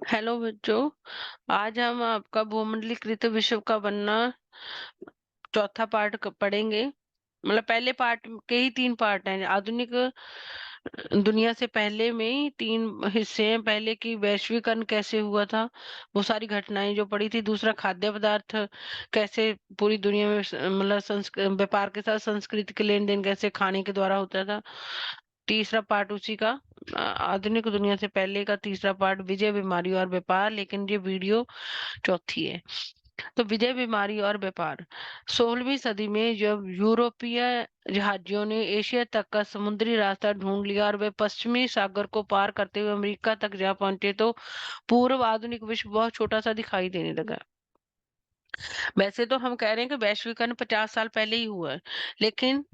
Hello बच्चों, आज हम आपका भूमंडलीकृत विश्व का बनना चौथा पार्ट पढ़ेंगे। मतलब पहले पार्ट के ही 3 पार्ट हैं। आधुनिक दुनिया से पहले में ही 3 हिस्से हैं। पहले की वैश्वीकरण कैसे हुआ था, वो सारी घटनाएं जो पड़ी थी। दूसरा, खाद्य पदार्थ कैसे पूरी दुनिया में मतलब व्यापार के साथ संस्कृति के लेन देन कैसे खाने के द्वारा होता था। तीसरा पार्ट उसी का आधुनिक दुनिया से पहले का तीसरा पार्ट, विजय, बीमारी और व्यापार। लेकिन ये वीडियो चौथी है। तो विजय, बीमारी और व्यापार। 16वीं सदी में जब यूरोपीय जहाजियों ने एशिया तक का समुद्री रास्ता ढूंढ लिया और वे पश्चिमी सागर को पार करते हुए अमेरिका तक जा पहुंचे, तो पूर्व आधुनिक विश्व बहुत छोटा सा दिखाई देने लगा। वैसे तो हम कह रहे हैं कि वैश्वीकरण 50 साल पहले ही हुआ है, लेकिन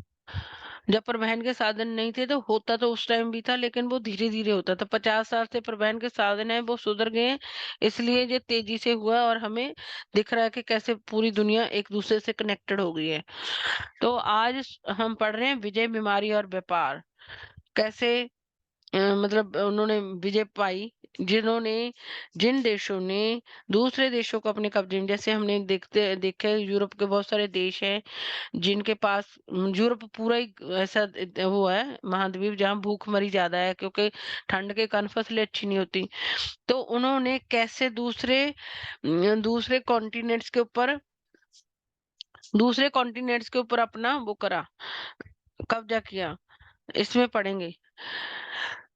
जब परिवहन के साधन नहीं थे तो होता तो उस टाइम भी था, लेकिन वो धीरे धीरे होता था। 50 साल से परिवहन के साधन है वो सुधर गए हैं, इसलिए ये तेजी से हुआ और हमें दिख रहा है कि कैसे पूरी दुनिया एक दूसरे से कनेक्टेड हो गई है। तो आज हम पढ़ रहे हैं विजय, बीमारी और व्यापार। कैसे मतलब उन्होंने विजय पाई, जिन्होंने जिन देशों ने दूसरे देशों को अपने कब्जे में, जैसे हमने देखते देखे यूरोप के बहुत सारे देश हैं जिनके पास यूरोप पूरा ही ऐसा वो है महाद्वीप जहाँ भूखमरी ज्यादा है, क्योंकि ठंड के कारण फसलें अच्छी नहीं होती। तो उन्होंने कैसे दूसरे कॉन्टिनेंट्स के ऊपर अपना वो करा, कब्जा किया, इसमें पढ़ेंगे।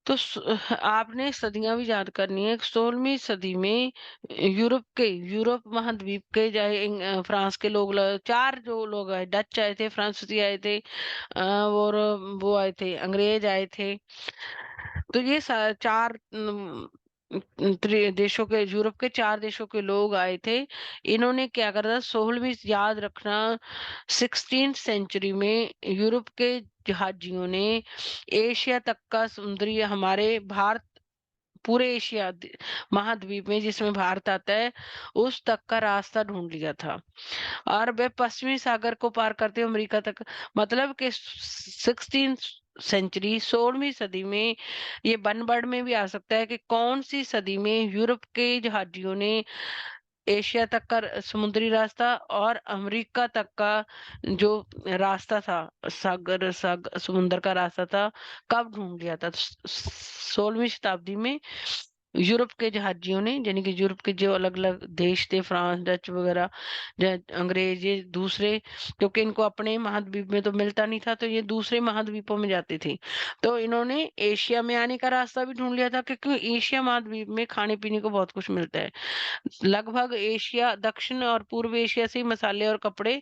तो आपने सदियां भी याद करनी है। 16वीं सदी में यूरोप महाद्वीप के चाहे फ्रांस के लोग 4 जो लोग आए, डच आए थे, फ्रांसीसी आए थे, और वो आए थे, अंग्रेज आए थे। तो ये 4 देशों के, यूरोप के 4 देशों के लोग आए थे। इन्होंने क्या करा था, 16वीं, याद रखना, 16th सेंचुरी में यूरोप के जहाजियों ने एशिया तक का समुद्री, हमारे भारत, पूरे महाद्वीप में जिसमें भारत आता है, उस तक का रास्ता ढूंढ लिया था। और वे पश्चिमी सागर को पार करते हुए अमेरिका तक, मतलब कि 16th सेंचुरी, 16वीं सदी में, ये वन वर्ड में भी आ सकता है कि कौन सी सदी में यूरोप के जहाजियों ने एशिया तक का समुद्री रास्ता और अमेरिका तक का जो रास्ता था, समुद्र का रास्ता था, कब ढूंढ लिया था। 16वीं शताब्दी में यूरोप के जहाजियों ने, यानी कि यूरोप के जो अलग अलग देश थे, फ्रांस, डच वगैरह, अंग्रेज, ये दूसरे, क्योंकि इनको अपने महाद्वीप में तो मिलता नहीं था, तो ये दूसरे महाद्वीपों में जाती थी। तो इन्होंने एशिया में आने का रास्ता भी ढूंढ लिया था, क्योंकि एशिया महाद्वीप में खाने पीने को बहुत कुछ मिलता है। लगभग एशिया, दक्षिण और पूर्व एशिया से ही मसाले और कपड़े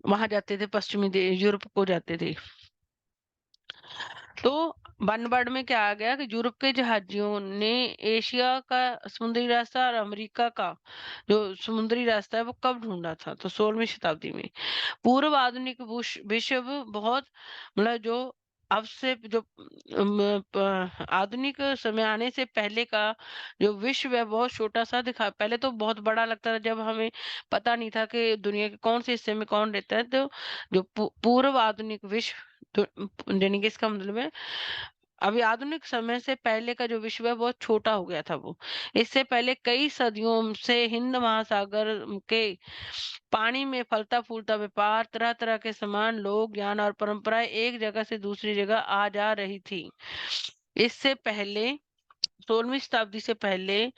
वहां जाते थे, पश्चिमी यूरोप को जाते थे। तो वन वर्ड में क्या आ गया कि यूरोप के जहाजियों ने एशिया का समुद्री रास्ता और अमेरिका का जो समुद्री रास्ता है वो कब ढूंढा था, तो 16वीं शताब्दी में। पूर्व आधुनिक विश्व बहुत, मतलब जो अब से जो आधुनिक समय आने से पहले का जो विश्व है बहुत छोटा सा दिखा, पहले तो बहुत बड़ा लगता था जब हमें पता नहीं था कि दुनिया के कौन से हिस्से में कौन रहता है। तो जो पूर्व आधुनिक विश्व, तो यानी कि इसका मतलब है अभी आधुनिक समय से पहले का जो विश्व है बहुत छोटा हो गया था वो। इससे पहले कई सदियों से हिंद महासागर के पानी में फलता फूलता व्यापार, तरह तरह के सामान, लोग, ज्ञान और परंपराएं एक जगह से दूसरी जगह आ जा रही थी। इससे पहले 16वीं शताब्दी से पहले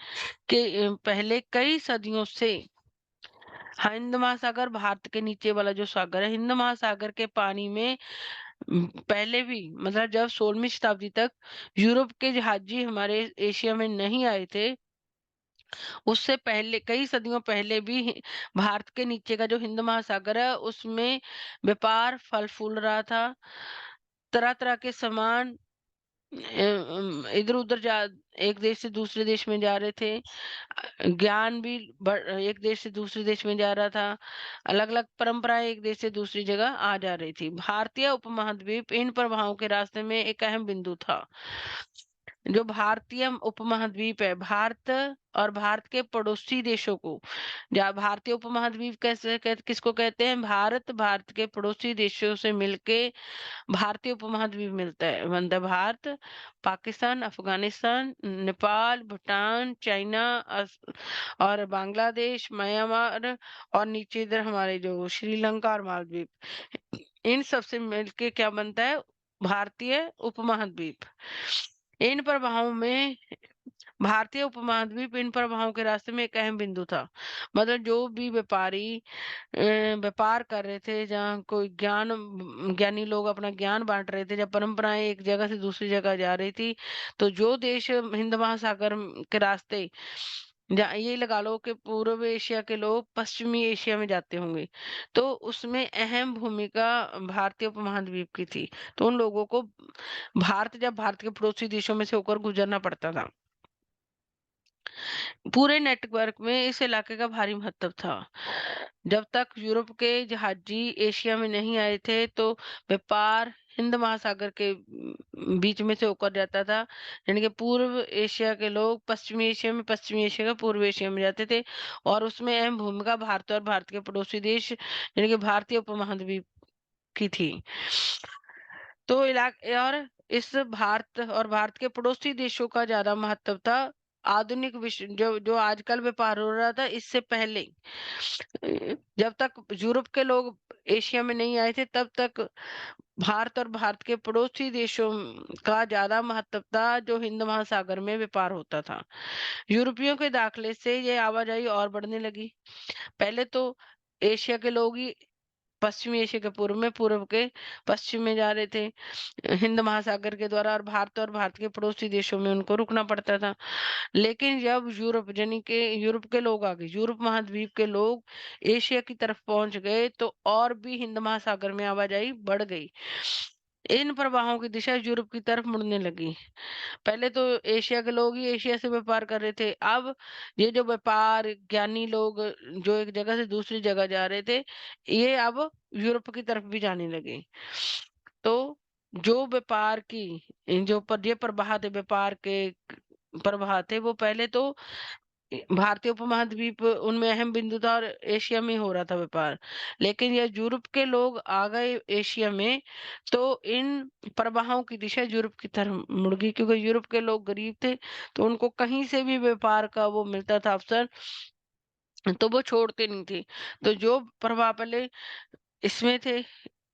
कई सदियों से हिंद महासागर, भारत के नीचे वाला जो सागर है, हिंद महासागर के पानी में पहले भी, मतलब जब 16वीं शताब्दी तक यूरोप के जहाजी हमारे एशिया में नहीं आए थे, उससे पहले कई सदियों पहले भी भारत के नीचे का जो हिंद महासागर है उसमें व्यापार फल फूल रहा था। तरह तरह के सामान इधर उधर जा, एक देश से दूसरे देश में जा रहे थे। ज्ञान भी एक देश से दूसरे देश में जा रहा था। अलग अलग परंपराएं एक देश से दूसरी जगह आ जा रही थी। भारतीय उपमहाद्वीप इन प्रभावों के रास्ते में एक अहम बिंदु था। जो भारतीय उपमहाद्वीप है, भारत और भारत के पड़ोसी देशों को, या भारतीय उपमहाद्वीप किसको कहते हैं? भारत के पड़ोसी देशों से मिलके भारतीय उपमहाद्वीप मिलता है बनता है। भारत, पाकिस्तान, अफगानिस्तान, नेपाल, भूटान, चाइना, और बांग्लादेश, म्यांमार, और नीचे इधर हमारे जो श्रीलंका और मालदीव, इन सब से मिलके क्या बनता है? भारतीय उपमहाद्वीप। इन प्रभावों में भारतीय उपमहाद्वीप इन प्रवाहों के रास्ते में एक अहम बिंदु था। मतलब जो भी व्यापारी व्यापार कर रहे थे, जहाँ कोई ज्ञानी लोग अपना ज्ञान बांट रहे थे, जब परंपराएं एक जगह से दूसरी जगह जा रही थी, तो जो देश हिंद महासागर के रास्ते, ये लगा लो कि पूर्व एशिया के लोग पश्चिमी एशिया में जाते होंगे, तो उसमें अहम भूमिका भारतीय उपमहाद्वीप की थी। तो उन लोगों को जब भारत के पड़ोसी देशों में से होकर गुजरना पड़ता था, पूरे नेटवर्क में इस इलाके का भारी महत्व था। जब तक यूरोप के जहाजी एशिया में नहीं आए थे, तो व्यापार हिंद महासागर के बीच में से होकर जाता था। यानी कि पूर्व एशिया के लोग पश्चिमी एशिया में, पश्चिमी एशिया का पूर्व एशिया में जाते थे, और उसमें अहम भूमिका भारत और भारत के पड़ोसी देश यानी कि भारतीय उपमहाद्वीप की थी। तो इलाके और इस भारत और भारत के पड़ोसी देशों का ज्यादा महत्व था। आधुनिक विश्व जो जो आजकल व्यापार हो रहा था, इससे पहले जब तक यूरोप के लोग एशिया में नहीं आए थे, तब तक भारत और भारत के पड़ोसी देशों का ज्यादा महत्व था, जो हिंद महासागर में व्यापार होता था। यूरोपियों के दाखिले से ये आवाजाही और बढ़ने लगी। पहले तो एशिया के लोग ही पश्चिमी एशिया के पूर्व में, पूर्व के पश्चिम में जा रहे थे हिंद महासागर के द्वारा, और भारत के पड़ोसी देशों में उनको रुकना पड़ता था। लेकिन जब यूरोप के लोग आ गए, यूरोप महाद्वीप के लोग एशिया की तरफ पहुंच गए, तो और भी हिंद महासागर में आवाजाही बढ़ गई। इन प्रवाहों की दिशा यूरोप की तरफ मुड़ने लगी। पहले तो एशिया के लोग ही एशिया से व्यापार कर रहे थे। अब ये जो व्यापार ज्ञानी लोग जो एक जगह से दूसरी जगह जा रहे थे, ये अब यूरोप की तरफ भी जाने लगे। तो जो व्यापार की जो पर ये प्रवाह थे, व्यापार के प्रवाह थे, वो पहले तो भारतीय उपमहाद्वीप उनमें अहम बिंदु था, और एशिया में हो रहा था व्यापार। लेकिन ये यूरोप के लोग आ गए एशिया में, तो इन प्रवाहों की दिशा यूरोप की तरफ मुड़ गई, क्योंकि यूरोप के लोग गरीब थे, तो उनको कहीं से भी व्यापार का वो मिलता था अवसर, तो वो छोड़ते नहीं थे। तो जो प्रभाव पहले इसमें थे,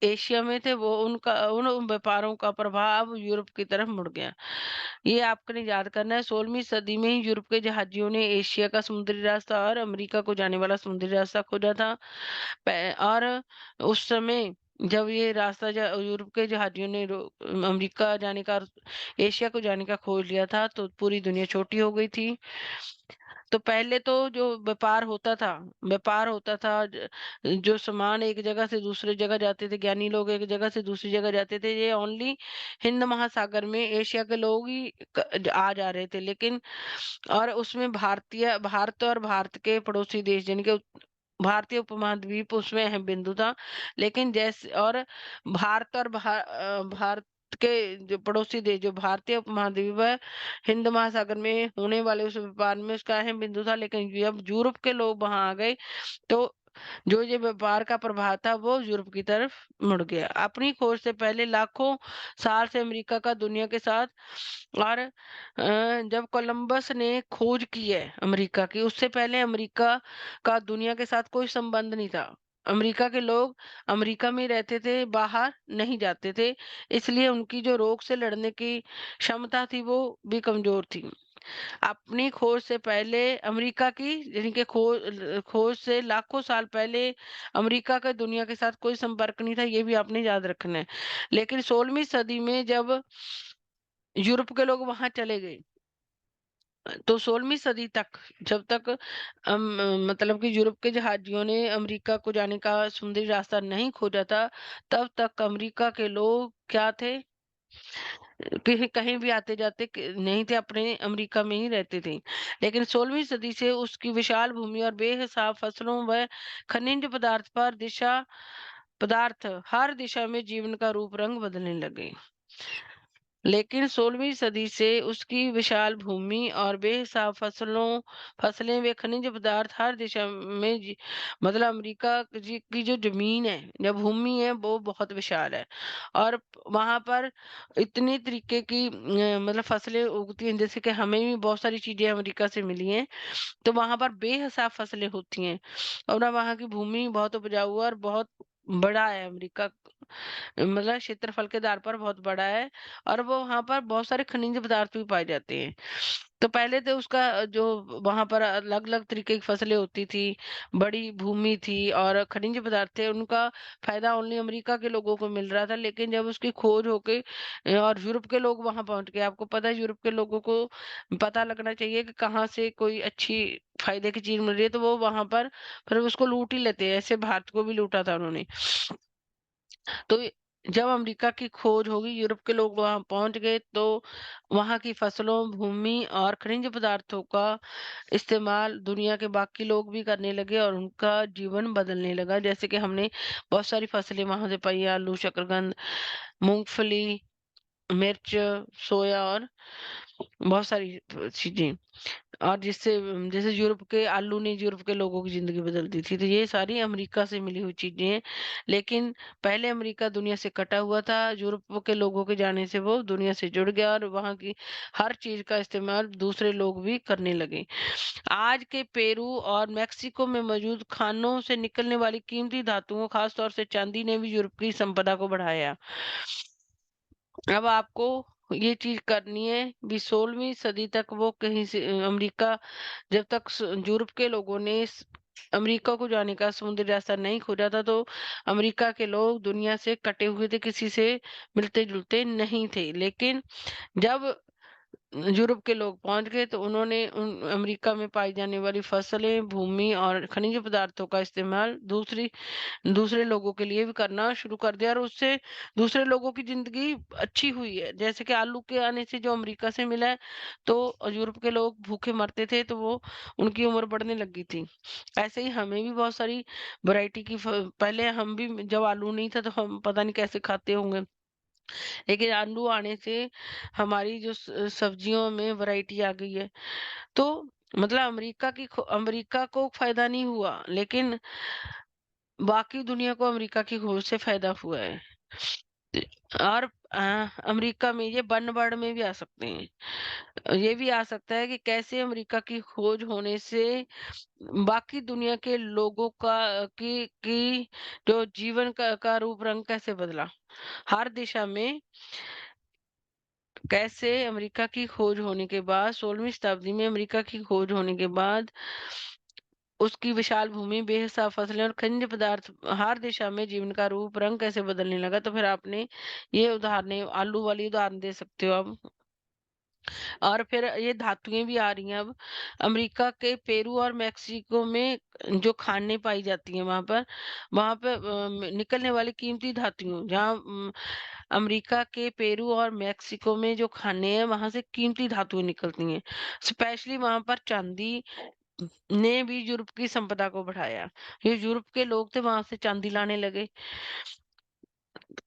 एशिया में थे, वो उनका उन व्यापारों का प्रभाव यूरोप की तरफ मुड़ गया। ये आपको याद करना है, 16वीं सदी में ही यूरोप के जहाजियों ने एशिया का समुद्री रास्ता और अमेरिका को जाने वाला समुद्री रास्ता खोजा था। और उस समय जब ये रास्ता यूरोप के जहाजियों ने अमेरिका जाने का, एशिया को जाने का खोज लिया था, तो पूरी दुनिया छोटी हो गई थी। तो पहले तो जो व्यापार होता था, जो सामान एक जगह से दूसरी जगह जाते थे, ज्ञानी लोग एक जगह से दूसरी जगह जाते थे, ये ओनली हिंद महासागर में एशिया के लोग ही आ जा रहे थे। लेकिन और उसमें भारत और भारत के पड़ोसी देश, जिनके भारतीय उपमहाद्वीप उसमें अहम बिंदु था। लेकिन जैसे और भारत के जो पड़ोसी देश, जो भारतीय उपमहाद्वीप है, हिंद महासागर में होने वाले उस व्यापार में उसका अहम बिंदु था। लेकिन जब यूरोप के लोग वहां आ गए, तो जो ये व्यापार का प्रभाव था, वो यूरोप की तरफ मुड़ गया। अपनी खोज से पहले लाखों साल से अमेरिका का दुनिया के साथ, और जब कोलंबस ने खोज की है अमेरिका की, उससे पहले अमेरिका का दुनिया के साथ कोई संबंध नहीं था। अमेरिका के लोग अमेरिका में ही रहते थे, बाहर नहीं जाते थे। इसलिए उनकी जो रोग से लड़ने की क्षमता थी, वो भी कमजोर थी। अपनी खोज से पहले अमेरिका की, यानी कि खोज से लाखों साल पहले अमेरिका का दुनिया के साथ कोई संपर्क नहीं था, ये भी आपने याद रखना है। लेकिन 16वीं सदी में जब यूरोप के लोग वहां चले गए, तो 16वीं सदी तक, जब तक मतलब कि यूरोप के जहाजियों ने अमेरिका को जाने का समुद्री रास्ता नहीं खोजा था, तब तक अमेरिका के लोग क्या थे, कहीं कहीं भी आते जाते नहीं थे, अपने अमेरिका में ही रहते थे। लेकिन 16वीं सदी से उसकी विशाल भूमि और बेहिसाब फसलों व खनिज पदार्थ हर दिशा में जीवन का रूप रंग बदलने लगे। लेकिन 16वीं सदी से उसकी विशाल भूमि और बेहिसाब फसलें व खनिज पदार्थ हर दिशा में मतलब अमेरिका की जो जमीन है, जो भूमि है, वो बहुत विशाल है। और वहां पर इतनी तरीके की मतलब फसलें उगती हैं, जैसे कि हमें भी बहुत सारी चीजें अमेरिका से मिली हैं। तो वहां पर बेहिसाब फसलें होती हैं, और ना वहां की भूमि बहुत उपजाऊ है और बहुत बड़ा है अमेरिका, मतलब क्षेत्रफल के आधार पर बहुत बड़ा है। और वो वहाँ पर बहुत सारे खनिज पदार्थ भी पाए जाते हैं। तो पहले तो उसका जो वहाँ पर अलग-अलग तरीके की फसलें होती थी, बड़ी भूमि थी और खनिज पदार्थ थे, उनका फ़ायदा ओनली अमेरिका के लोगों को मिल रहा था। लेकिन जब उसकी खोज होके और यूरोप के लोग वहाँ पहुँच गए, आपको पता है यूरोप के लोगों को पता लगना चाहिए कि कहाँ से कोई अच्छी फ़ायदे की चीज़ मिल रही है, तो वो वहाँ पर फिर उसको लूट ही लेते हैं। ऐसे भारत को भी लूटा था उन्होंने। तो जब अमेरिका की खोज होगी, यूरोप के लोग वहां पहुंच गए, तो वहां की फसलों, भूमि और खनिज पदार्थों का इस्तेमाल दुनिया के बाकी लोग भी करने लगे और उनका जीवन बदलने लगा। जैसे कि हमने बहुत सारी फसलें वहां से पाई, आलू, शकरकंद, मूंगफली, मिर्च, सोया और बहुत सारी चीजें। और जिससे जैसे यूरोप के आलू ने यूरोप के लोगों की ज़िंदगी बदल दी थी, तो ये सारी अमेरिका से मिली हुई चीज़ें हैं। लेकिन पहले अमेरिका दुनिया से कटा हुआ था, यूरोप के लोगों के जाने से वो दुनिया से जुड़ गया और वहाँ की हर चीज़ का इस्तेमाल दूसरे लोग भी करने लगे। आज के पेरू और मेक्सिको में मौजूद खानों से निकलने वाली कीमती धातुओं, खास तौर से चांदी ने भी यूरोप की संपदा को बढ़ाया। अब आपको ये चीज़ करनी है भी 16वीं सदी तक वो कहीं से अमेरिका जब तक यूरोप के लोगों ने अमेरिका को जाने का समुद्री रास्ता नहीं खोजा था, तो अमेरिका के लोग दुनिया से कटे हुए थे, किसी से मिलते जुलते नहीं थे। लेकिन जब यूरोप के लोग पहुंच गए, तो उन्होंने उन अमेरिका में पाई जाने वाली फसलें, भूमि और खनिज पदार्थों का इस्तेमाल दूसरे लोगों के लिए भी करना शुरू कर दिया, और उससे दूसरे लोगों की जिंदगी अच्छी हुई है। जैसे कि आलू के आने से जो अमेरिका से मिला है, तो यूरोप के लोग भूखे मरते थे, तो वो उनकी उम्र बढ़ने लगी थी। ऐसे ही हमें भी बहुत सारी वैरायटी की पहले हम भी जब आलू नहीं था, तो हम पता नहीं कैसे खाते होंगे, लेकिन आलू आने से हमारी जो सब्जियों में वैरायटी आ गई है। तो मतलब अमेरिका को फायदा नहीं हुआ, लेकिन बाकी दुनिया को अमेरिका की खोज से फायदा हुआ है। और अमेरिका में ये वन वर्ड में भी आ सकते हैं। ये भी आ सकता है कि कैसे अमेरिका की खोज होने से बाकी दुनिया के लोगों की जो जीवन का रूप रंग कैसे बदला। हर दिशा में कैसे अमेरिका की खोज होने के बाद 16वीं शताब्दी में अमेरिका की खोज होने के बाद उसकी विशाल भूमि, बेहिसाब फसलें और खनिज पदार्थ हर दिशा में जीवन का रूप रंग कैसे बदलने लगा। तो फिर आपने ये उदाहरणें आलू वाली उदाहरण दे सकते हो आप। और फिर ये धातुएं भी आ रही हैं अब। अमेरिका के पेरू और मेक्सिको में जो खानें पाई जाती हैं वहां पर निकलने वाली कीमती धातुओं, जहाँ अमेरिका के पेरू और मेक्सिको में जो खाने हैं, वहां से कीमती धातुएं निकलती हैं। स्पेशली वहां पर चांदी ने भी यूरोप की संपदा को बढ़ाया। ये यूरोप के लोग थे, वहां से चांदी लाने लगे,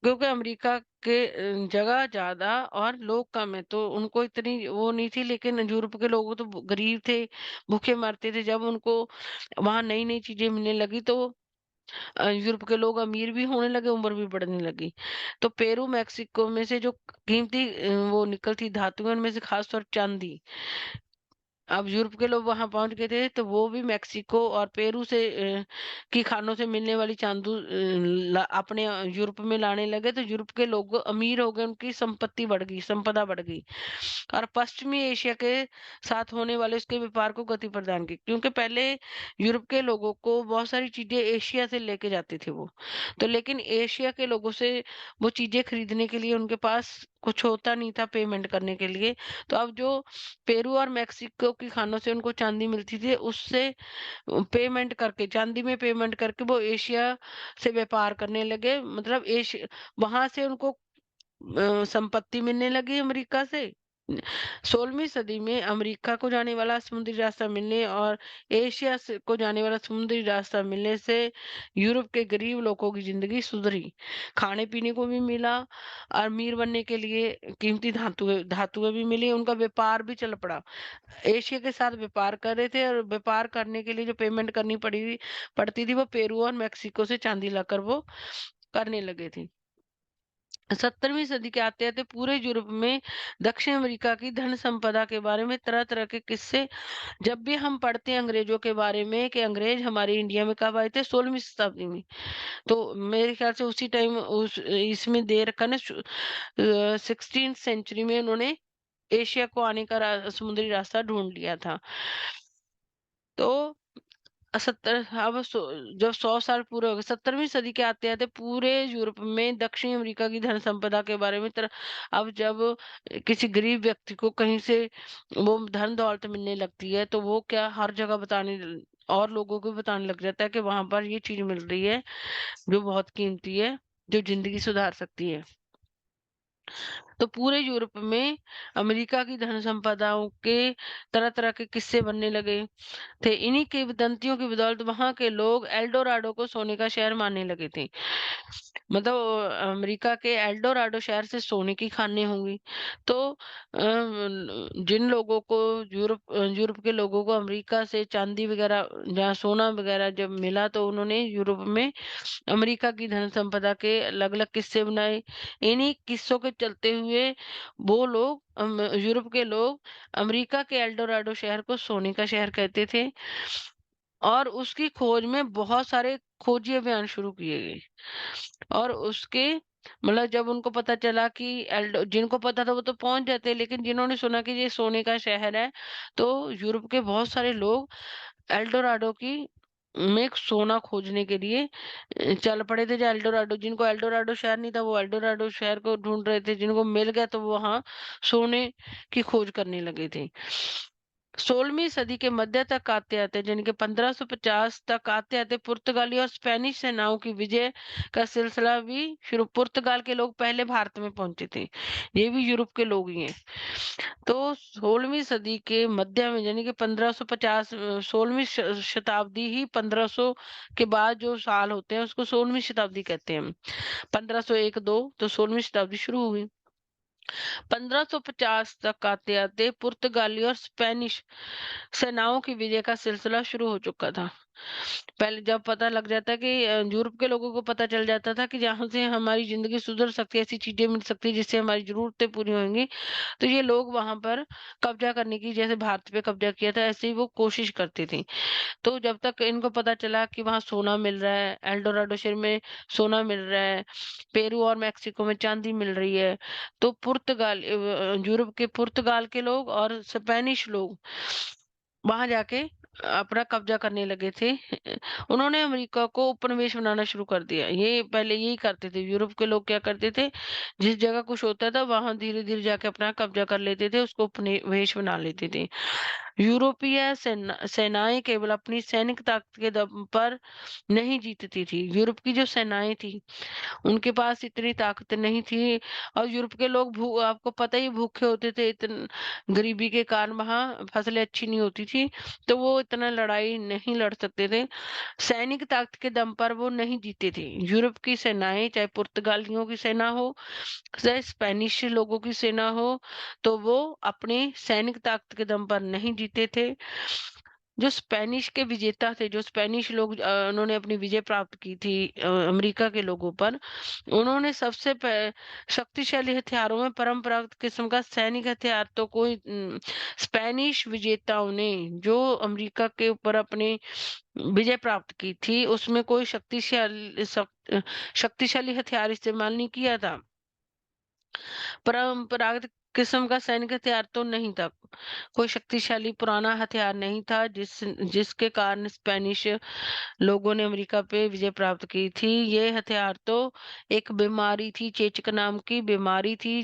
क्योंकि अमेरिका के जगह ज्यादा और लोग कम है, तो उनको इतनी वो नहीं थी। लेकिन यूरोप के लोग तो गरीब थे, भूखे मरते थे। जब उनको वहां नई नई चीजें मिलने लगी, तो यूरोप के लोग अमीर भी होने लगे, उम्र भी बढ़ने लगी। तो पेरू मैक्सिको में से जो कीमती वो निकलती धातु है, उनमें से खास तौर चांदी। अब यूरोप के लोग वहां पहुंच गए थे, तो वो भी मेक्सिको और पेरू से की खानों से मिलने वाली अपने यूरोप में लाने लगे। तो यूरोप के लोग अमीर हो गए, उनकी संपत्ति बढ़ गई, संपदा बढ़ गई। और पश्चिमी एशिया के साथ होने वाले उसके व्यापार को गति प्रदान की, क्योंकि पहले यूरोप के लोगों को बहुत सारी चीजें एशिया से लेके जाते थे वो। तो लेकिन एशिया के लोगों से वो चीजें खरीदने के लिए उनके पास कुछ होता नहीं था पेमेंट करने के लिए। तो अब जो पेरू और मेक्सिको की खानों से उनको चांदी मिलती थी, उससे पेमेंट करके, चांदी में पेमेंट करके वो एशिया से व्यापार करने लगे। मतलब एशिया, वहां से उनको संपत्ति मिलने लगी अमेरिका से, 16वीं सदी में अमेरिका को जाने वाला समुद्री रास्ता मिलने और एशिया से को जाने वाला समुद्री रास्ता मिलने से यूरोप के गरीब लोगों की जिंदगी सुधरी। खाने पीने को भी मिला, अमीर बनने के लिए कीमती धातुएं धातुएं भी मिली, उनका व्यापार भी चल पड़ा। एशिया के साथ व्यापार कर रहे थे और व्यापार करने के लिए जो पेमेंट करनी पड़ती थी वो पेरू और मेक्सिको से चांदी लाकर वो करने लगे थे। 17वीं सदी के आते-आते पूरे यूरोप में दक्षिण अमेरिका की धन संपदा के बारे में तरह-तरह के किस्से जब भी हम पढ़ते हैं अंग्रेजों के बारे में कि अंग्रेज हमारे इंडिया में कब आए थे 16वीं शताब्दी में। तो मेरे ख्याल से उसी टाइम उस इसमें दे रखा ना 16th सेंचुरी में उन्होंने एशिया को आने का समुद्री रास्ता ढूंढ लिया था। तो 70 अब जब 100 साल पूरे हो गए 17वीं सदी के आते-आते पूरे यूरोप में दक्षिण अमेरिका की धन संपदा के बारे में अब जब किसी गरीब व्यक्ति को कहीं से वो धन दौलत मिलने लगती है तो वो क्या हर जगह और लोगों को बताने लग जाता है कि वहां पर ये चीज मिल रही है जो बहुत कीमती है, जो जिंदगी सुधार सकती है। तो पूरे यूरोप में अमेरिका की धन संपदाओं के तरह-तरह के किस्से बनने लगे थे। इन्हीं किंवदंतियों की बदौलत वहाँ के लोग एल्डोराडो को सोने का शहर मानने लगे थे। मतलब अमेरिका के एल्डोराडो शहर से सोने की खानें होंगी। तो जिन लोगों को यूरोप के लोगों को अमेरिका से चांदी वगैरह या सोना वगैरह जब मिला तो उन्होंने यूरोप में अमेरिका की धन संपदा के अलग-अलग किस्से बनाए। इन्हीं किस्सों के चलते हुए वो लोग यूरोप के लोग अमेरिका के एल्डोराडो शहर को सोने का शहर कहते थे और उसकी खोज में बहुत सारे खोजी अभियान शुरू किए गए और उसके मतलब जब उनको पता चला कि जिनको पता था वो तो पहुंच जाते लेकिन जिन्होंने सुना कि ये सोने का शहर है तो यूरोप के बहुत सारे लोग एल्डोराडो की में सोना खोजने के लिए चल पड़े थे। जो एल्डोराडो जिनको एल्डोराडो शहर नहीं था वो एल्डोराडो शहर को ढूंढ रहे थे, जिनको मिल गया तो वो वहां सोने की खोज करने लगे थे। 16वीं सदी के मध्य तक आते-आते यानी कि 1550 तक आते-आते पुर्तगाली और स्पेनिश सेनाओं की विजय का सिलसिला भी शुरू पुर्तगाल के लोग पहले भारत में पहुंचे थे। ये भी यूरोप के लोग ही हैं। तो 16वीं सदी के मध्य में यानी कि 1550 16वीं शताब्दी ही 1500 के बाद जो साल होते हैं उसको 16वीं शताब्दी कहते हैं। 1501-2 तो 16वीं शताब्दी शुरू हुई। 1550 तक आते-आते पुर्तगाली और स्पेनिश सेनाओं की विजय का सिलसिला शुरू हो चुका था। पहले जब पता लग जाता कि यूरोप के लोगों को पता चल जाता था कि जहाँ से हमारी ज़िंदगी सुधर सकती है, ऐसी चीज़ें मिल सकती हैं जिससे हमारी ज़रूरतें पूरी होंगी, तो ये लोग वहाँ पर कब्ज़ा करने की जैसे भारत पे कब्ज़ा किया था, ऐसे ही वो कोशिश करते थे। तो जब तक इनको पता चला कि वहाँ सोना मिल रहा है, एल्डोराडो शहर में सोना मिल रहा है, पेरू और मेक्सिको में चांदी मिल रही है, तो यूरोप के पुर्तगाल के लोग और स्पेनिश लोग वहाँ जाके अपना कब्जा करने लगे थे। उन्होंने अमेरिका को उपनिवेश बनाना शुरू कर दिया। ये पहले यही करते थे। यूरोप के लोग क्या करते थे, जिस जगह कुछ होता था वहाँ धीरे-धीरे जाके अपना कब्जा कर लेते थे, उसको उपनिवेश बना लेते थे। यूरोपीय सेनाएँ केवल अपनी सैनिक ताकत के दम पर नहीं जीतती थी। यूरोप की जो सेनाएँ थी उनके पास इतनी ताकत नहीं थी और यूरोप के लोग भू आपको पता ही भूखे होते थे गरीबी के कारण वहाँ फसलें अच्छी नहीं होती थी, तो वो इतना लड़ाई नहीं लड़ सकते थे। सैनिक ताकत के दम पर वो नहीं जीते थे। यूरोप की सेनाएँ चाहे पुर्तगालियों की सेना हो, चाहे स्पेनिश लोगों की सेना हो, तो वो अपनी सैनिक ताकत के दम पर नहीं जीते थे। जो स्पेनिश के विजेता थे, जो स्पेनिश लोग उन्होंने अपनी विजय प्राप्त की थी अमेरिका के लोगों पर, उन्होंने शक्तिशाली हथियारों में परंपरागत किस्म का सैनिक हथियार तो स्पेनिश विजेताओं ने जो अमेरिका के ऊपर अपनी विजय प्राप्त की थी, उसमें कोई शक्तिशाली हथियार इस्तेमाल नहीं किया था। परंपरागत किस्म का सैनिक हथियार तो नहीं था। कोई शक्तिशाली पुराना हथियार नहीं था जिसके कारण स्पेनिश लोगों ने अमेरिका पे विजय प्राप्त की थी। ये हथियार तो एक बीमारी थी, चेचक नाम की बीमारी थी,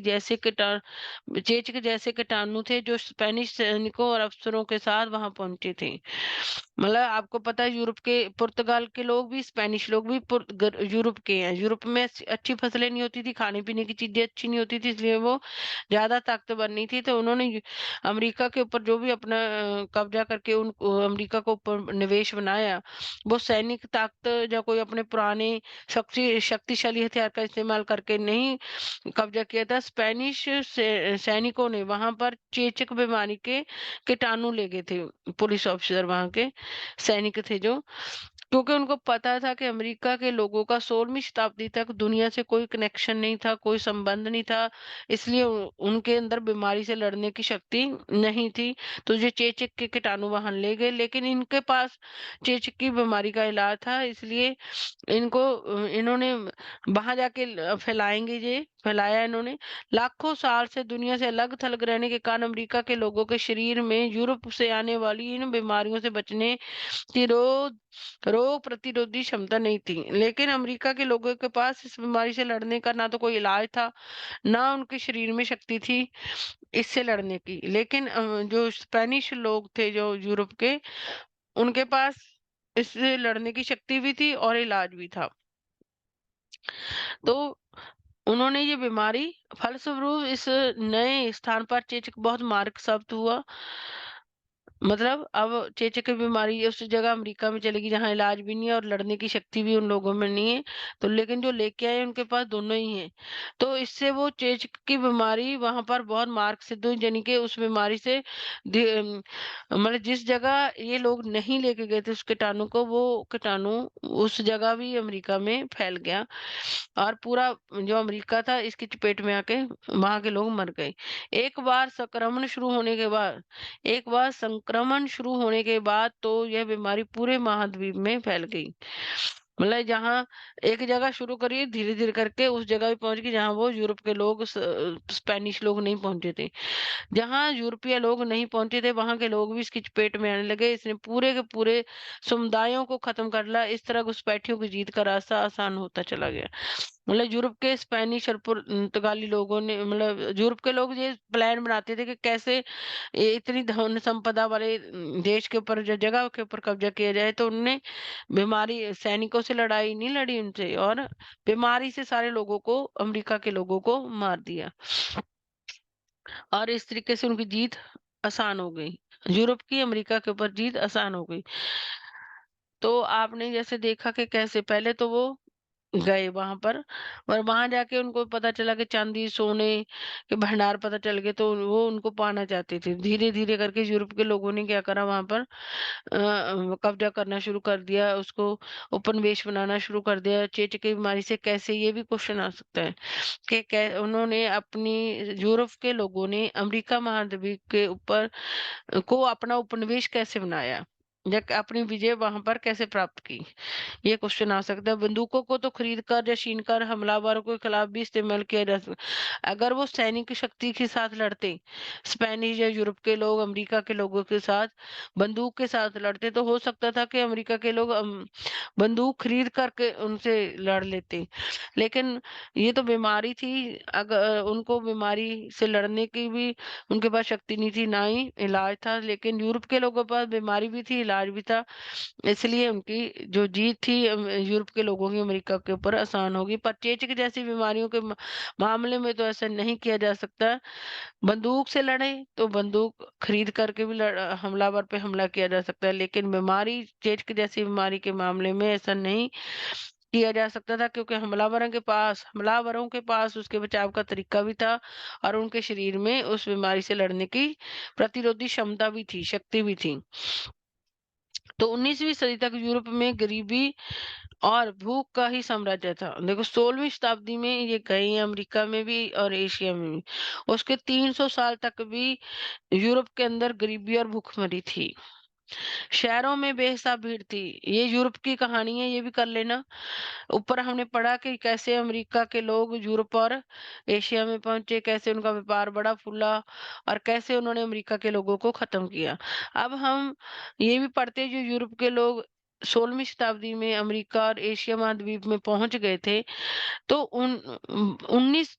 चेचक जैसे कीटाणु थे जो स्पेनिश सैनिकों और अफसरों के साथ वहां पहुंचे थे। मतलब आपको पता है यूरोप के पुर्तगाल के लोग भी स्पेनिश लोग भी यूरोप के हैं। यूरोप में अच्छी फसलें नहीं होती थी, खाने पीने की चीजें अच्छी नहीं होती थी, इसलिए वो ज्यादा ताकतवर नहीं थी, तो उन्होंने अमेरिका के ऊपर जो भी अपना कब्जा करके उन अमेरिका को ऊपर निवेश बनाया, वो सैनिक ताकत या कोई अपने पुराने शक्तिशाली हथियार का इस्तेमाल करके नहीं कब्जा किया था। स्पेनिश सैनिकों ने वहां पर चेचक बीमारी के कीटाणु ले गए थे। पुलिस ऑफिसर वहां के सैनिक थे जो, क्योंकि उनको पता था कि अमेरिका के लोगों का 16वीं शताब्दी तक दुनिया से कोई कनेक्शन नहीं था, कोई संबंध नहीं था, इसलिए उनके अंदर बीमारी से लड़ने की शक्ति नहीं थी। तो ये चेचक के कीटाणु वहां ले गए, लेकिन इनके पास चेचक की बीमारी का इलाज था, इसलिए इन्होंने वहां जाके फैलाएंगे, ये फैलाया इन्होंने। लाखों साल से दुनिया से अलग थलग रहने के कारण अमेरिका के लोगों के शरीर में यूरोप से आने वाली इन बीमारियों से बचने की रोग प्रतिरोधी क्षमता नहीं थी। लेकिन अमेरिका के लोगों के पास इस बीमारी से लड़ने का ना तो कोई इलाज था, ना उनके शरीर में शक्ति थी इससे लड़ने की। लेकिन जो स्पेनिश लोग थे जो यूरोप के, उनके पास इससे लड़ने की शक्ति भी थी और इलाज भी था। तो उन्होंने ये बीमारी फलस्वरूप इस नए स्थान पर चेचक बहुत मारक साबित हुआ। मतलब अब चेचक की बीमारी उस जगह अमेरिका में चलेगी जहाँ इलाज भी नहीं है और लड़ने की शक्ति भी उन लोगों में नहीं है। तो लेकिन जो लेके आए उनके पास दोनों ही हैं। तो इससे वो चेचक की बीमारी वहां पर बहुत मार्क सिद्ध हुई, यानी कि उस बीमारी से मतलब जिस जगह ये लोग नहीं लेके गए थे उस कीटाणु को, वो कीटाणु उस जगह भी अमेरिका में फैल गया और पूरा जो अमेरिका था इसकी चपेट में आके वहां के लोग मर गए। एक बार संक्रमण शुरू होने के बाद तो यह बीमारी पूरे महाद्वीप में फैल गई। मतलब जहाँ एक जगह शुरू करी धीरे-धीरे करके उस जगह भी पहुंच गई जहाँ वो यूरोप के लोग स्पेनिश लोग नहीं पहुंचे थे। जहाँ यूरोपीय लोग नहीं पहुंचे थे वहां के लोग भी इसकी चपेट में आने लगे। इसने पूरे के पूरे समुदायों को खत्म कर लिया। इस तरह घुसपैठियों की जीत का रास्ता आसान होता चला गया। मतलब यूरोप के स्पेनिश और पुर्तगाली लोगों ने, मतलब यूरोप के लोग ये प्लान बनाते थे कि कैसे ये इतनी धन संपदा वाले देश के ऊपर जगह के ऊपर कब्जा किया जाए। तो उनने बीमारी सैनिकों से लड़ाई नहीं लड़ी उनसे, और बीमारी से सारे लोगों को, अमेरिका के लोगों को मार दिया और इस तरीके से उनकी जीत आसान हो गई। यूरोप की अमेरिका के ऊपर जीत आसान हो गई। तो आपने जैसे देखा कि कैसे पहले तो वो गए वहां पर, और वहां जाके उनको पता चला कि चांदी सोने के भंडार पता चल गए, तो वो उनको पाना चाहते थे। धीरे धीरे करके यूरोप के लोगों ने क्या करा, वहां पर कब्जा करना शुरू कर दिया, उसको उपनिवेश बनाना शुरू कर दिया। चेचक की बीमारी से कैसे, ये भी क्वेश्चन आ सकता है कि उन्होंने अपनी, यूरोप के लोगों ने अमेरिका महाद्वीप के ऊपर को अपना उपनिवेश कैसे बनाया, या अपनी विजय वहां पर कैसे प्राप्त की, ये क्वेश्चन आ सकता है। बंदूकों को तो खरीद कर या छीन कर हमलावरों के खिलाफ भी इस्तेमाल किया जा सकता। अगर वो सैनिक शक्ति के साथ लड़ते, स्पेनिश या यूरोप के लोग अमेरिका के लोगों के साथ बंदूक के साथ लड़ते, तो हो सकता था कि अमेरिका के लोग बंदूक खरीद करके उनसे लड़ लेते। लेकिन ये तो बीमारी थी, अगर उनको बीमारी से लड़ने की भी उनके पास शक्ति नहीं थी, ना ही इलाज था। लेकिन यूरोप के लोगों के पास बीमारी भी थी, इलाज भी था, इसलिए उनकी जो जीत थी यूरोप के लोगों की अमेरिका के ऊपर आसान होगी। पर चेचक जैसी बीमारियों के मामले में तो ऐसा नहीं किया जा सकता। बंदूक से लड़े तो बंदूक खरीद करके भी हमलावर पे हमला किया जा सकता है, लेकिन बीमारी, चेचक जैसी बीमारी के मामले में ऐसा नहीं किया जा सकता था, क्योंकि हमलावरों के पास उसके बचाव का तरीका भी था और उनके शरीर में उस बीमारी से लड़ने की प्रतिरोधी क्षमता भी थी, शक्ति भी थी। तो 19वीं सदी तक यूरोप में गरीबी और भूख का ही साम्राज्य था। देखो 16वीं शताब्दी में ये गए अमेरिका में भी और एशिया में भी। उसके 300 साल तक भी यूरोप के अंदर गरीबी और भूखमरी थी। शहरों में बेहिसाब भीड़ थी। ये यूरोप की कहानी है, ये भी कर लेना। ऊपर हमने पढ़ा कि कैसे अमेरिका के लोग यूरोप और एशिया में पहुंचे, कैसे उनका व्यापार बड़ा फूला और कैसे उन्होंने अमेरिका के लोगों को खत्म किया। अब हम ये भी पढ़ते हैं, जो यूरोप के लोग 16वीं शताब्दी में अमेरिका और एशिया महाद्वीप में पहुंच गए थे, तो उन 19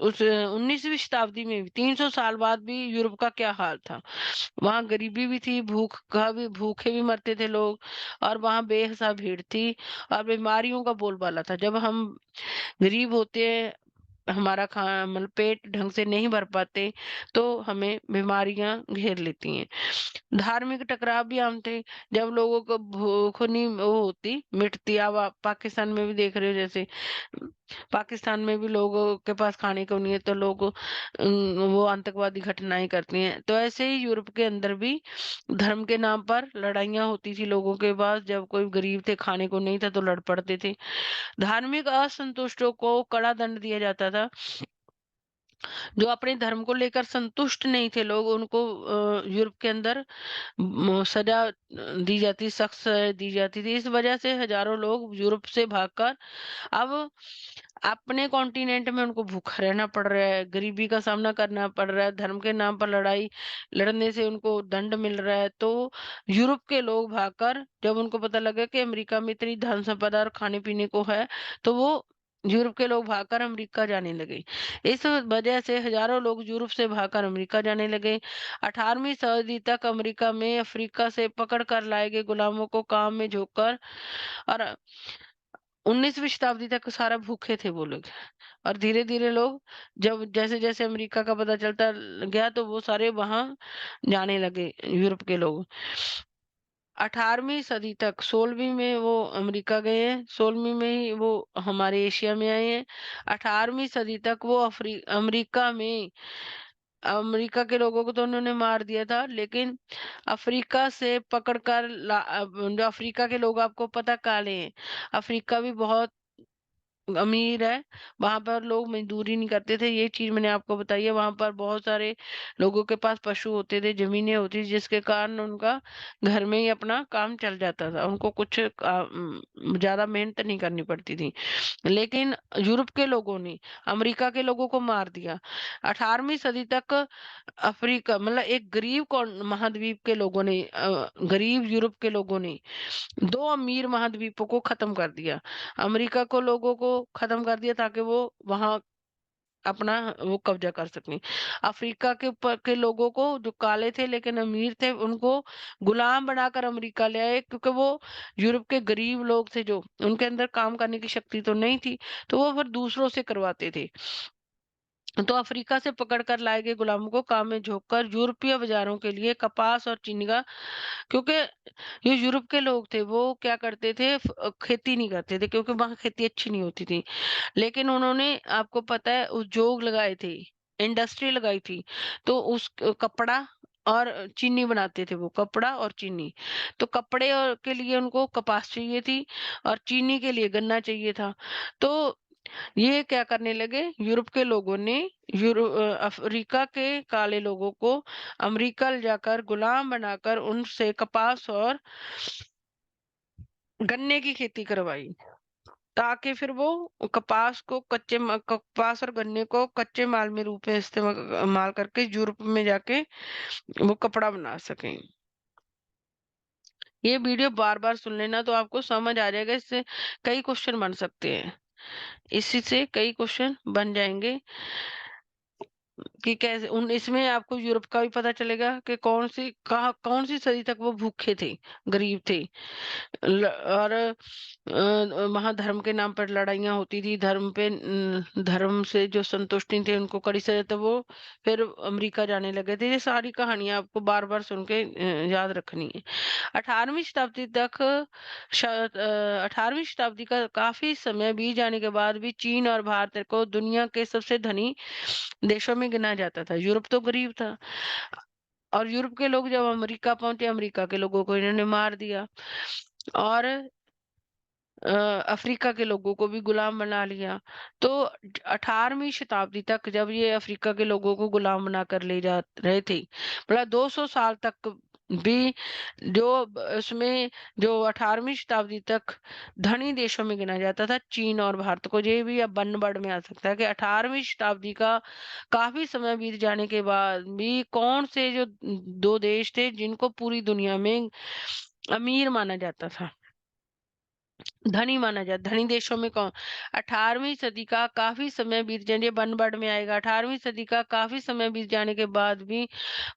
उस 19वीं शताब्दी में भी 300 साल बाद भी यूरोप का क्या हाल था। वहां गरीबी भी थी, भूखे भी मरते थे लोग, और वहां बेहिसाब भीड़ थी और बीमारियों का बोलबाला था। जब हम गरीब होते हैं हमारा खा मतलब पेट ढंग से नहीं भर पाते, तो हमें बीमारियाँ घेर लेती हैं। धार्मिक टकराव भी आम थे, जब लोगों को भूख नहीं वो होती मिटती। अब आप पाकिस्तान में भी देख रहे हो, जैसे पाकिस्तान में भी लोगों के पास खाने को नहीं है, तो लोग वो आतंकवादी घटनाएँ करती हैं। तो ऐसे ही यूरोप के अंदर भी धर्म के नाम पर लड़ाइयाँ होती थी लोगों के पास, जब कोई गरीब थे, खाने को नहीं था तो लड़ पड़ते थे। धार्मिक असंतुष्टों को कड़ा दंड दिया जाता था। जो अपने धर्म को लेकर संतुष्ट नहीं थे लोग, उनको यूरोप के अंदर सजा दी जाती, सख्त सजा दी जाती थी। इस वजह से हजारों लोग यूरोप से भागकर अब अपने कॉन्टिनेंट में उनको भूखा रहना पड़ रहा है, गरीबी का सामना करना पड़ रहा है, धर्म के नाम पर लड़ाई लड़ने से उनको दंड मिल रहा है। तो यूरोप के लोग भागकर, जब उनको पता लगा कि अमेरिका में इतनी धन संपदा और खाने पीने को है, तो वो यूरोप के लोग भागकर अमेरिका जाने लगे। इस वजह से हजारों लोग यूरोप से भागकर अमेरिका जाने लगे। 18वीं सदी तक अमेरिका में अफ्रीका से पकड़ कर लाए गए गुलामों को काम में झोंककर, और 19वीं शताब्दी तक सारा भूखे थे वो लोग। और धीरे-धीरे लोग, जब जैसे-जैसे अमेरिका का पता चलता गया, तो वो सारे वहाँ जाने लगे यूरोप के लोग। 18वीं सदी तक 16वीं में वो अमेरिका गए हैं, 16वीं में ही वो हमारे एशिया में आए हैं। 18वीं सदी तक वो अमेरिका के लोगों को तो उन्होंने मार दिया था, लेकिन अफ्रीका से पकड़कर जो अफ्रीका के लोग, आपको पता काले हैं। अफ्रीका भी बहुत अमीर है, वहाँ पर लोग मज़दूरी नहीं करते थे, ये चीज़ मैंने आपको बताई है। वहाँ पर बहुत सारे लोगों के पास पशु होते थे, ज़मीनें होती थी, जिसके कारण उनका घर में ही अपना काम चल जाता था। उनको कुछ ज़्यादा मेहनत नहीं करनी पड़ती थी। लेकिन यूरोप के लोगों ने अमेरिका के लोगों को मार दिया। 18वीं सदी तक अफ्रीका मतलब एक गरीब कौन महाद्वीप के लोगों ने, गरीब यूरोप के लोगों ने 2 अमीर महाद्वीपों को खत्म कर दिया। अमेरिका को लोगों को खत्म कर दिया, ताकि वो वहाँ अपना वो कब्जा कर सकें। अफ्रीका के ऊपर के लोगों को, जो काले थे लेकिन अमीर थे, उनको गुलाम बनाकर अमेरिका ले आए, क्योंकि वो यूरोप के गरीब लोग थे, जो उनके अंदर काम करने की शक्ति तो नहीं थी, तो वो फिर दूसरों से करवाते थे। तो अफ्रीका से पकड़कर लाए गए गुलामों को काम में झोंककर यूरोपीय बाजारों के लिए कपास और चीनी का, क्योंकि ये यूरोप के लोग थे, वो क्या करते थे, खेती नहीं करते थे, क्योंकि वहाँ खेती अच्छी नहीं होती थी। लेकिन उन्होंने, आपको पता है, उद्योग लगाए थे, इंडस्ट्री लगाई थी, तो उस कपड़ा और चीनी बनाते थे वो, कपड़ा और चीनी। तो कपड़े और के लिए उनको कपास चाहिए थी, और चीनी के लिए गन्ना चाहिए था। तो ये क्या करने लगे, यूरोप के लोगों ने अफ्रीका के काले लोगों को अमेरिका ले जाकर गुलाम बनाकर उनसे कपास और गन्ने की खेती करवाई, ताकि फिर वो कपास और गन्ने को कच्चे माल में रूप में इस्तेमाल करके यूरोप में जाके वो कपड़ा बना सकें। ये वीडियो बार-बार सुन लेना, तो आपको समझ आ जाएगा, इससे कई क्वेश्चन बन सकते हैं। इसी से कई क्वेश्चन बन जाएँगे कि कैसे उन इसमें आपको यूरोप का भी पता चलेगा कि कौन-सी सदी तक वो भूखे थे, गरीब थे। और वहाँ धर्म के नाम पर लड़ाइयाँ होती थी, धर्म से जो संतुष्ट नहीं थे, उनको कड़ी सजा, तो वो फिर अमेरिका जाने लगे थे। ये सारी कहानियाँ आपको बार-बार सुन के याद रखनी है। 18वीं शताब्दी तक 18वीं शताब्दी का काफ़ी समय बीत जाने के बाद भी चीन और भारत को दुनिया के सबसे धनी देशों में गिना जाता था। यूरोप तो गरीब था, और यूरोप के लोग जब अमेरिका पहुँचे, अमेरिका के लोगों को इन्होंने मार दिया, और अफ्रीका के लोगों को भी गुलाम बना लिया। तो 18वीं शताब्दी तक जब ये अफ्रीका के लोगों को गुलाम बनाकर ले जा रहे थे, मतलब 200 साल तक भी, उसमें जो 18वीं शताब्दी तक धनी देशों में गिना जाता था, चीन और भारत को। ये भी अब बनबड़ में आ सकता है कि 18वीं शताब्दी का काफी समय बीत जाने के बाद भी कौन से जो 2 देश थे, जिनको पूरी दुनिया में अमीर माना जाता था, धनी देशों में कौन? 18वीं सदी का काफ़ी समय बीत जाने, बनबड़ में आएगा। 18वीं सदी का काफ़ी समय बीत जाने के बाद भी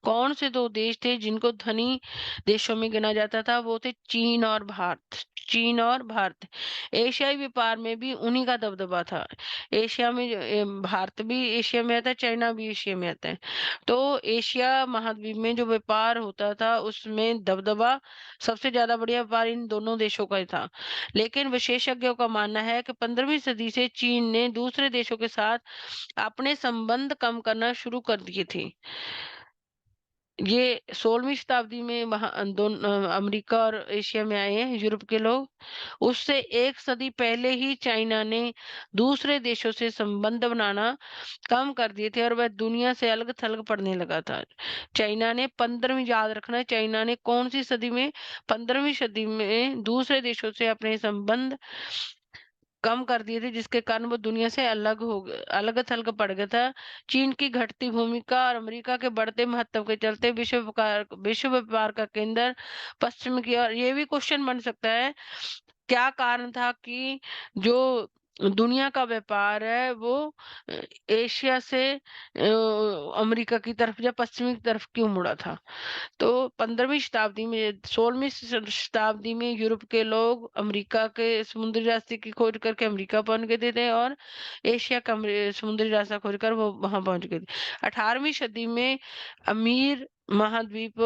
कौन से 2 देश थे जिनको धनी देशों में गिना जाता था? वो थे चीन और भारत। चीन और भारत। एशियाई व्यापार में भी उन्हीं का दबदबा था। एशिया में भारत भी एशिया में आता है, चाइना भी एशिया में आता है। तो एशिया महाद्वीप में जो व्यापार होता था उसमें दबदबा सबसे ज्यादा बढ़िया व्यापार इन दोनों देशों का ही था। लेकिन विशेषज्ञों का मानना है कि 15वीं सदी से चीन ने दूसरे देशों के साथ अपने संबंध कम करना शुरू कर दिए थे। ये 16वीं शताब्दी में अमेरिका और एशिया में आए हैं यूरोप के लोग। उससे एक सदी पहले ही चाइना ने दूसरे देशों से संबंध बनाना कम कर दिए थे और वह दुनिया से अलग थलग पड़ने लगा था। चाइना ने 15वीं, याद रखना है, चाइना ने कौन सी सदी में, 15वीं सदी में दूसरे देशों से अपने संबंध कम कर दिए थे, जिसके कारण वो दुनिया से अलग थलग पड़ गया था। चीन की घटती भूमिका और अमेरिका के बढ़ते महत्व के चलते विश्व व्यापार का केंद्र पश्चिम की ओर, ये भी क्वेश्चन बन सकता है, क्या कारण था कि जो दुनिया का व्यापार है वो अ, एशिया से अमेरिका की तरफ या पश्चिमी की तरफ क्यों मुड़ा था? तो 15वीं शताब्दी में, 16वीं शताब्दी में यूरोप के लोग अमेरिका के समुद्री रास्ते की खोज करके अमेरिका पहुंच गए थे और एशिया का समुद्री रास्ता खोज कर वो वहां पहुंच गए थे। 18वीं सदी में अमीर महाद्वीप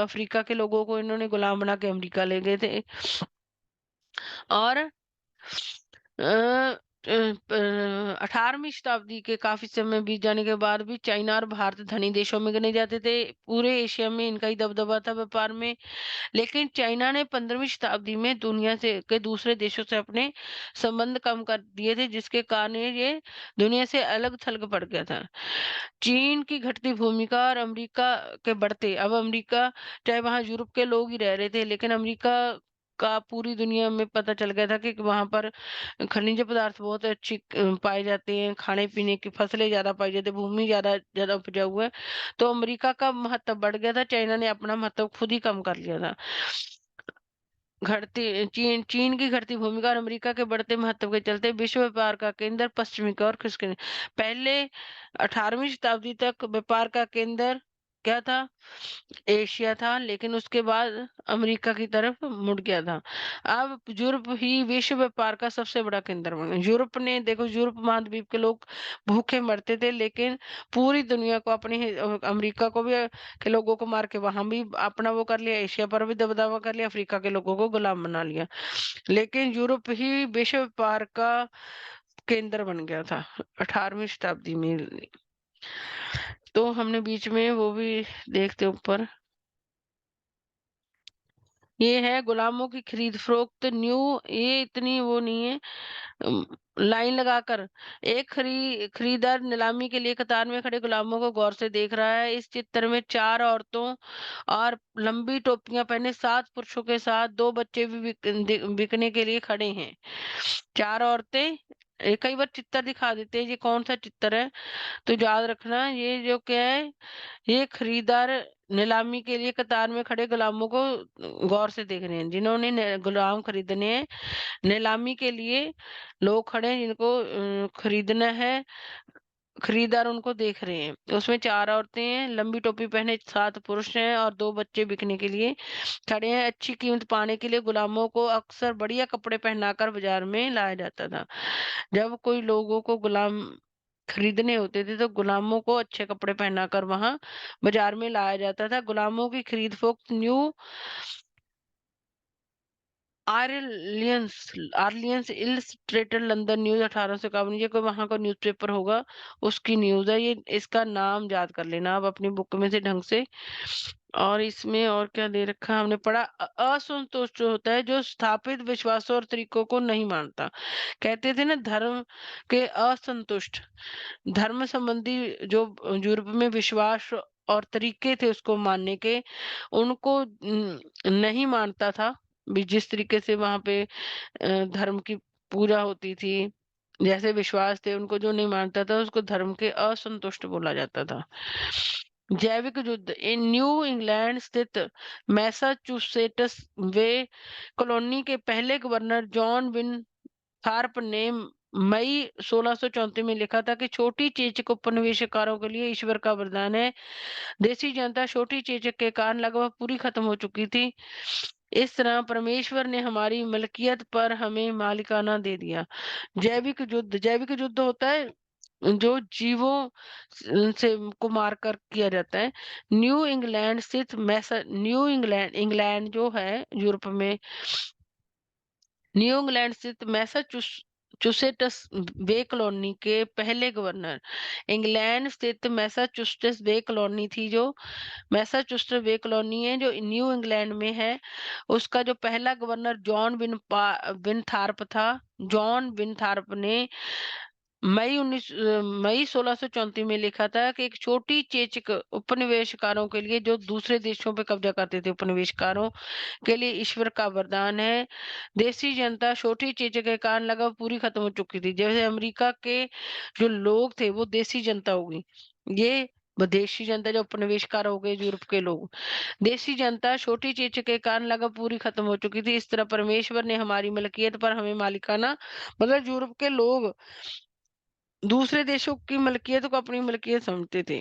अफ्रीका के लोगों को इन्होंने गुलाम बना के अमेरिका ले गए थे। और 18वीं शताब्दी के काफी समय बीत जाने के बाद भी चाइना और भारत धनी देशों में गिने जाते थे। पूरे एशिया में इनका ही दबदबा था व्यापार में। लेकिन चाइना ने 15वीं शताब्दी में दुनिया से के दूसरे देशों से अपने संबंध कम कर दिए थे, जिसके कारण ये दुनिया से अलग थलग पड़ गया था। चीन की घटती भूमिका और अमेरिका के बढ़ते, अब अमेरिका, चाहे वहां यूरोप के लोग ही रह रहे थे, लेकिन अमेरिका का पूरी दुनिया में पता चल गया था कि वहां पर खनिज पदार्थ बहुत अच्छी पाए जाते हैं, खाने पीने की फसलें ज्यादा पाई जाती है, भूमि ज्यादा ज्यादा उपजाऊ है। तो अमेरिका का महत्व बढ़ गया था, चाइना ने अपना महत्व खुद ही कम कर लिया था। चीन चीन की घटती भूमिका और अमेरिका के बढ़ते महत्व के चलते विश्व व्यापार का केंद्र पश्चिमी की ओर खिसक गया। पहले 18वीं शताब्दी तक व्यापार का केंद्र क्या था? एशिया था, लेकिन उसके बाद अमेरिका की तरफ मुड़ गया था। अब यूरोप ही विश्व व्यापार का सबसे बड़ा केंद्र बना। यूरोप ने, देखो, यूरोप महाद्वीप के लोग भूखे मरते थे, लेकिन पूरी दुनिया को अमेरिका को भी के लोगों को मार के वहां भी अपना वो कर लिया, एशिया पर भी दबदबा कर लिया, अफ्रीका के लोगों को गुलाम बना लिया। लेकिन यूरोप ही विश्व व्यापार का केंद्र बन गया था 18वीं शताब्दी में। तो हमने बीच में वो भी देखते ऊपर, ये है गुलामों की खरीद फरोख्त न्यू, ये इतनी वो नहीं है। अम, लाइन लगाकर एक खरीदार नीलामी के लिए कतार में खड़े गुलामों को गौर से देख रहा है। इस चित्र में 4 औरतों और लंबी टोपियां पहने 7 पुरुषों के साथ 2 बच्चे भी बिकने के लिए खड़े हैं। 4 औरतें, कई बार चित्र दिखा देते हैं, ये कौन सा चित्र है? तो याद रखना, ये जो क्या है, ये खरीदार नीलामी के लिए कतार में खड़े गुलामों को गौर से देख रहे हैं, जिन्होंने गुलाम खरीदने हैं। नीलामी के लिए लोग खड़े हैं जिनको खरीदना है, खरीदार उनको देख रहे हैं। उसमें 4 औरतें हैं, लंबी टोपी पहने 7 पुरुष हैं और 2 बच्चे बिकने के लिए खड़े हैं। अच्छी कीमत पाने के लिए गुलामों को अक्सर बढ़िया कपड़े पहनाकर बाजार में लाया जाता था। जब कोई लोगों को गुलाम खरीदने होते थे तो गुलामों को अच्छे कपड़े पहनाकर वहां बाजार में लाया जाता था। गुलामों की खरीद फरोख्त न्यू आर्लियंस आर्लियंस इलस्ट्रेटेड लंदन न्यूज 1851, ये कोई वहां का न्यूज़पेपर होगा, उसकी न्यूज है ये। इसका नाम याद कर लेना आप अपनी बुक में से ढंग से। और इसमें और क्या दे रखा है हमने पढ़ा, असंतुष्ट जो होता है, जो स्थापित विश्वासों और तरीकों को नहीं मानता। कहते थे ना, धर्म के असंतुष्ट, धर्म संबंधी जो यूरोप में विश्वास और तरीके थे उसको मानने के, उनको नहीं मानता था। जिस तरीके से वहां पे धर्म की पूजा होती थी, जैसे विश्वास थे, उनको जो नहीं मानता था उसको धर्म के असंतुष्ट बोला जाता था। जैविक युद्ध, इन न्यू इंग्लैंड स्थित मैसाचुसेट्स वे कॉलोनी के पहले गवर्नर जॉन विन थार्प ने मई 1634 में लिखा था कि छोटी चेचक उपनिवेशकारों के लिए ईश्वर का वरदान है। देसी जनता छोटी चेचक के कारण लगभग पूरी खत्म हो चुकी थी। इस तरह परमेश्वर ने हमारी मलकियत पर हमें मालिकाना दे दिया। जैविक युद्ध होता है जो जीवों से को मारकर किया जाता है। न्यू इंग्लैंड इंग्लैंड जो है यूरोप में, न्यू इंग्लैंड स्थित मैसाचुसेट्स बे कॉलोनी के पहले गवर्नर, इंग्लैंड स्थित मैसाचुसेट्स बे कॉलोनी थी जो मैसाचुसेट्स बे कॉलोनी है जो न्यू इंग्लैंड में है, उसका जो पहला गवर्नर विनथार्प था। जॉन विनथार्प ने मई 1634 में लिखा था कि एक छोटी चेचक उपनिवेशकारों के लिए जो दूसरे देशों पे कब्जा करते थे, उपनिवेशकारों के लिए ईश्वर का वरदान है। देसी जनता छोटी चेचक के कारण लगभग पूरी खत्म हो चुकी थी। जैसे अमेरिका के जो लोग थे वो देसी जनता हो गई, ये विदेशी जनता जो उपनिवेशकार हो गए यूरोप के लोग। देशी जनता छोटी चेचक के कारण लगभग पूरी खत्म हो चुकी थी। इस तरह परमेश्वर ने हमारी मलकियत पर हमें मालिकाना, मतलब यूरोप के लोग दूसरे देशों की मलकियत को अपनी मलकियत समझते थे।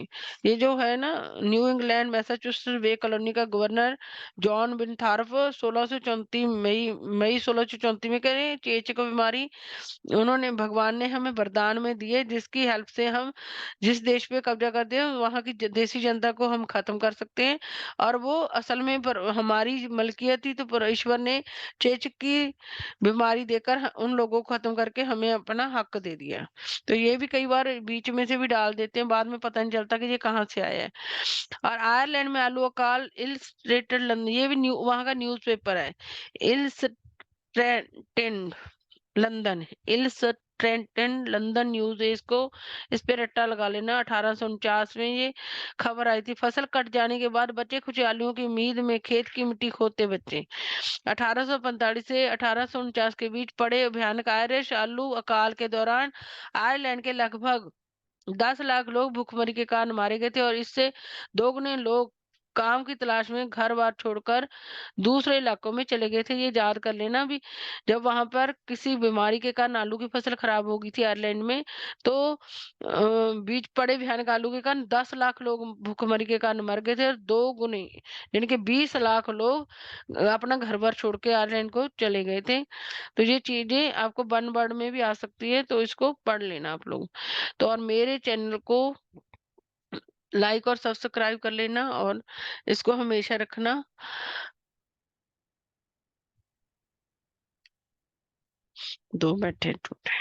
ये जो है ना, न्यू इंग्लैंड मैसाचुसेट्स बे कॉलोनी का गवर्नर जॉन विनथॉर्प 1634 मई 1634 में कह चेचक बीमारी उन्होंने भगवान ने हमें वरदान में दिए, जिसकी हेल्प से हम जिस देश पे कब्जा करते हैं वहां की देसी जनता को हम खत्म कर सकते हैं। और वो असल में पर हमारी मलकियत थी, तो पर ईश्वर ने चेचक की बीमारी देकर उन लोगों को खत्म करके हमें अपना हक दे दिया। तो ये भी कई बार बीच में से भी डाल देते हैं, बाद में पता नहीं चलता कि ये कहाँ से आया है। और आयरलैंड में आलू अकाल इलस्ट्रेटेड लंदन, ये भी वहां का न्यूज़पेपर है। Illustrated London, illustrated London news है, इसको इस पे रट्टा लगा लेना। 1849 में ये खबर आई थी। फसल कट जाने के बाद बचे कुछ आलुओं की उम्मीद में खेत की मिट्टी खोदते बच्चे। 1845 से 1849 के बीच पड़े भयानक आयरिश आलू अकाल के दौरान आयरलैंड के लगभग 10 लाख लोग भूखमरी के कारण मारे गए थे, और इससे दोगुने लोग काम की तलाश में घर बार छोड़कर दूसरे इलाकों में चले गए थे। ये याद कर लेना भी, जब वहां पर किसी बीमारी के कारण आलू की फसल खराब हो गई थी आयरलैंड में, तो बीच पड़े भयानक आलू के कारण 10 लाख लोग भूखमरी के कारण मर गए थे, और दो गुने यानी कि 20 लाख लोग अपना घर बार छोड़ के आयरलैंड को चले गए थे। तो ये चीजें आपको वन वर्ड में भी आ सकती है, तो इसको पढ़ लेना आप लोग। तो और मेरे चैनल को लाइक और सब्सक्राइब कर लेना, और इसको हमेशा रखना। 2 मिनट है टूटे।